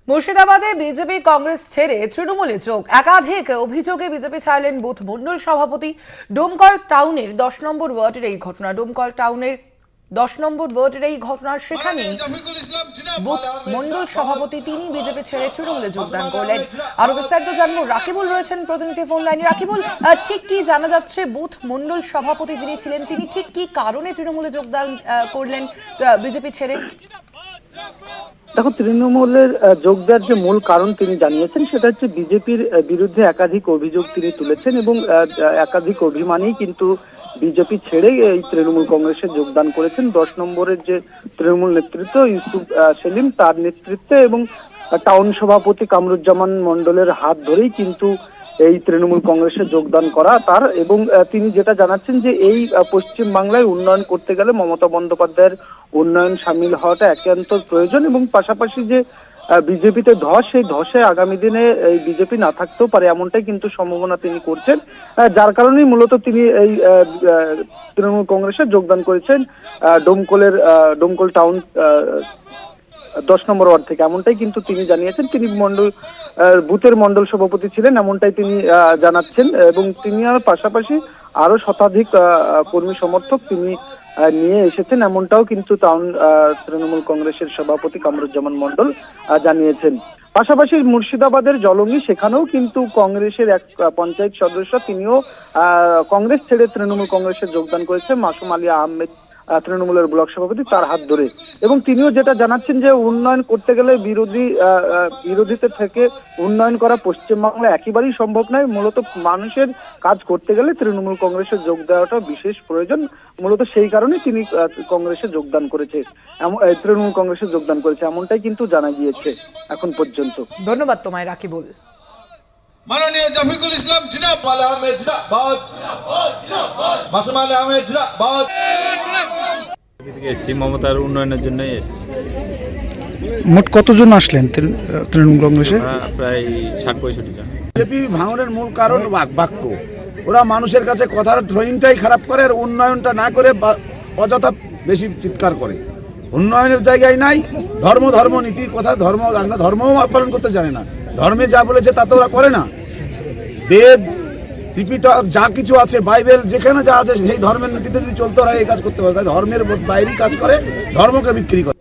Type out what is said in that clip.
মুর্শিদাবাদে বিজেপি কংগ্রেস ছেড়ে তৃণমূলে যোগ, একাধিক অভিযোগে বিজেপি ছাড়লেন বুথ মণ্ডল সভাপতি। ডোমকল টাউনের 10 নম্বর ওয়ার্ডের এই ঘটনা। ডোমকল টাউনের 10 নম্বর ওয়ার্ডের এই ঘটনার সেখানেই বুথ মণ্ডল সভাপতি তিনি বিজেপি ছেড়ে তৃণমূলে যোগদান করলেন। আরো বিস্তারিত জানবো, রাকিবুল রয়েছেন প্রতিনিধি ফোন লাইনে। রাকিবুল, ঠিক কি জানা যাচ্ছে বুথ মণ্ডল সভাপতি যিনি ছিলেন তিনি ঠিক কি কারণে তৃণমূলে যোগদান করলেন বিজেপি ছেড়ে? দেখো, তৃণমূলের যোগ দেওয়ার যে মূল কারণ তিনি জানিয়েছেন সেটা হচ্ছে বিজেপির বিরুদ্ধে একাধিক অভিযোগ তিনি তুলেছেন এবং একাধিক অভিমানেই কিন্তু বিজেপি ছেড়ে এই তৃণমূল কংগ্রেসে যোগদান করেছেন। 10 নম্বরের যে তৃণমূল নেতৃত্ব ইউসুফ সেলিম তার নেতৃত্বে এবং টাউন সভাপতি কামরুজ্জামান মণ্ডলের হাত ধরেই কিন্তু এই তৃণমূল কংগ্রেসে যোগদান করা তার। এবং তিনি যেটা জানাচ্ছেন যে এই পশ্চিম বাংলায় উন্নয়ন করতে গেলে মমতা বন্দ্যোপাধ্যায়ের উন্নয়ন সামিল হওয়াটা একান্ত প্রয়োজন এবং পাশাপাশি যে বিজেপিতে ধস, সেই ধসে আগামী দিনে এই বিজেপি না থাকতেও পারে এমনটাই কিন্তু সম্ভাবনা তিনি করছেন, যার কারণেই মূলত তিনি এই তৃণমূল কংগ্রেসে যোগদান করেছেন ডোমকল টাউন 10 নম্বর ওয়ার্ড থেকে। এমনটাই কিন্তু তিনি জানিয়েছেন। তিনি বুথের মণ্ডল সভাপতি ছিলেন এমনটাই তিনি জানাচ্ছেন এবং তিনি পাশাপাশি আরো শতাধিক কর্মী সমর্থক তিনি নিয়ে এসেছেন এমনটাও কিন্তু টাউন তৃণমূল কংগ্রেসের সভাপতি কামরুজ্জামান মণ্ডল জানিয়েছেন। পাশাপাশি মুর্শিদাবাদের জলঙ্গি, সেখানেও কিন্তু কংগ্রেসের এক পঞ্চায়েত সদস্য তিনিও কংগ্রেস ছেড়ে তৃণমূল কংগ্রেসে যোগদান করেছে, মাসুম আলী আহমেদ তৃণমূলের ব্লক সভাপতি তার হাত ধরে। এবং তিনিও যেটা জানাচ্ছেন যে উন্নয়ন করতে গেলে বিরোধীতে থেকে উন্নয়ন করা পশ্চিমবাংলায় একেবারেই সম্ভব নয়। মূলত মানুষের কাজ করতে গেলে তৃণমূল কংগ্রেসে যোগ দেওয়াটা বিশেষ প্রয়োজন। মূলত সেই কারণে তিনি কংগ্রেসে যোগদান করেছে, তৃণমূল কংগ্রেসে যোগদান করেছে এমনটাই কিন্তু জানা গিয়েছে এখন পর্যন্ত। ধন্যবাদ তোমায় রাকিবুল। মাননীয় জাফিকুল ইসলাম জিন্দাবাদ, আহমেদ জিন্দাবাদ, মাসুম আলী আহমেদ জিন্দাবাদ। এসছি মমতার উন্নয়নের জন্য এসছি। মোট কতজন আসলেন তৃণমূল কংগ্রেসে? প্রায় 60-65 জন। বিজেপি ভাঙনের মূল কারণ বাক্য। ওরা মানুষের কাছে কথার ড্রয়িংটাই খারাপ করে আর উন্নয়নটা না করে অযথা বেশি চিৎকার করে। উন্নয়নের জায়গায় নাই, ধর্ম নীতির কথা, ধর্মও পালন করতে জানে না। ধর্মে যা বলেছে তা তো ওরা করে না। বেদ, ত্রিপিটক যা কিছু আছে, বাইবেল যেখানে যা আছে সেই ধর্মের নীতিতে যদি চলতে হয় এই কাজ করতে পারে। ধর্মের বাইরেই কাজ করে, ধর্মকে বিক্রি করে।